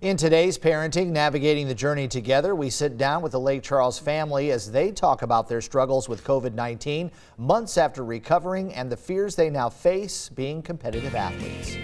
In today's Parenting, Navigating the Journey Together, we sit down with the Lake Charles family as they talk about their struggles with COVID-19 months after recovering and the fears they now face being competitive athletes.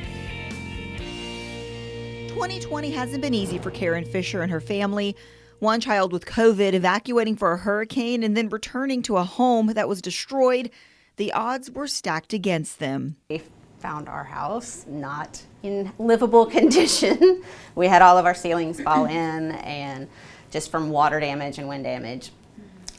2020 hasn't been easy for Karen Fisher and her family. One child with COVID evacuating for a hurricane and then returning to a home that was destroyed. The odds were stacked against them. We found our house not in livable condition. We had all of our ceilings fall in, and just from water damage and wind damage.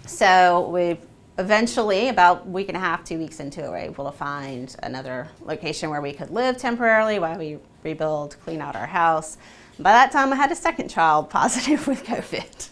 So we eventually, about a week and a half, 2 weeks into it, were able to find another location where we could live temporarily while we rebuild, clean out our house. By that time, I had a second child positive with COVID.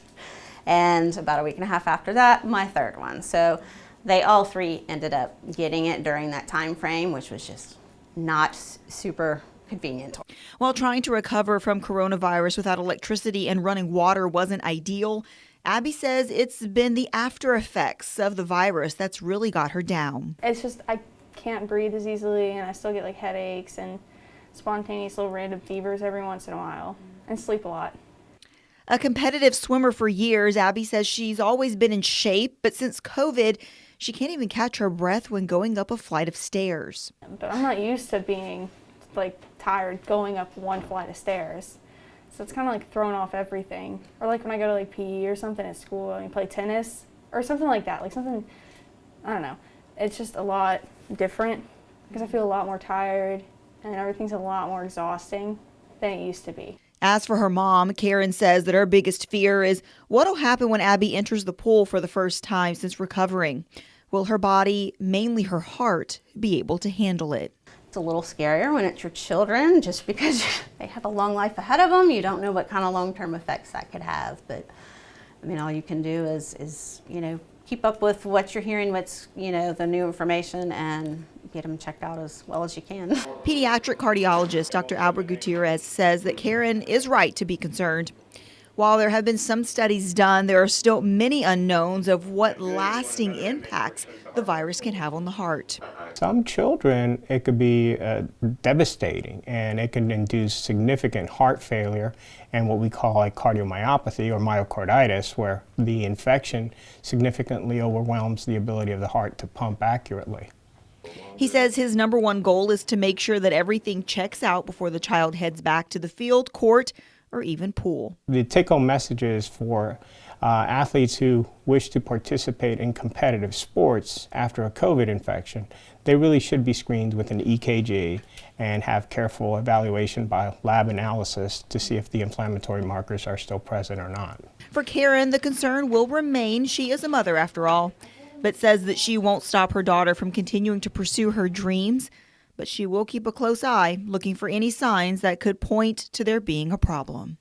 And about a week and a half after that, my third one. So they all three ended up getting it during that time frame, which was just not super convenient. While trying to recover from coronavirus without electricity and running water wasn't ideal, Abby says it's been the after effects of the virus that's really got her down. It's just I can't breathe as easily, and I still get like headaches and spontaneous little random fevers every once in a while, and sleep a lot. A competitive swimmer for years, Abby says she's always been in shape, but since COVID, she can't even catch her breath when going up a flight of stairs. But I'm not used to being like tired going up one flight of stairs. So it's kind of like throwing off everything. Or like when I go to like PE or something at school and play tennis or something like that. Like something, I don't know. It's just a lot different because I feel a lot more tired and everything's a lot more exhausting than it used to be. As for her mom, Karen says that her biggest fear is what'll happen when Abby enters the pool for the first time since recovering. Will her body, mainly her heart, be able to handle it? It's a little scarier when it's your children, just because they have a long life ahead of them. You don't know what kind of long-term effects that could have. But I mean, all you can do is keep up with what you're hearing, what's the new information, and get them checked out as well as you can. Pediatric cardiologist Dr. Albert Gutierrez says that Karen is right to be concerned. While there have been some studies done, there are still many unknowns of what lasting impacts the virus can have on the heart. Some children, it could be devastating, and it can induce significant heart failure and what we call like cardiomyopathy or myocarditis, where the infection significantly overwhelms the ability of the heart to pump accurately. He says his number one goal is to make sure that everything checks out before the child heads back to the field, court, or even pool. The take-home messages for athletes who wish to participate in competitive sports after a COVID infection, they really should be screened with an EKG and have careful evaluation by lab analysis to see if the inflammatory markers are still present or not. For Karen, the concern will remain. She is a mother after all, but says that she won't stop her daughter from continuing to pursue her dreams. But she will keep a close eye, looking for any signs that could point to there being a problem.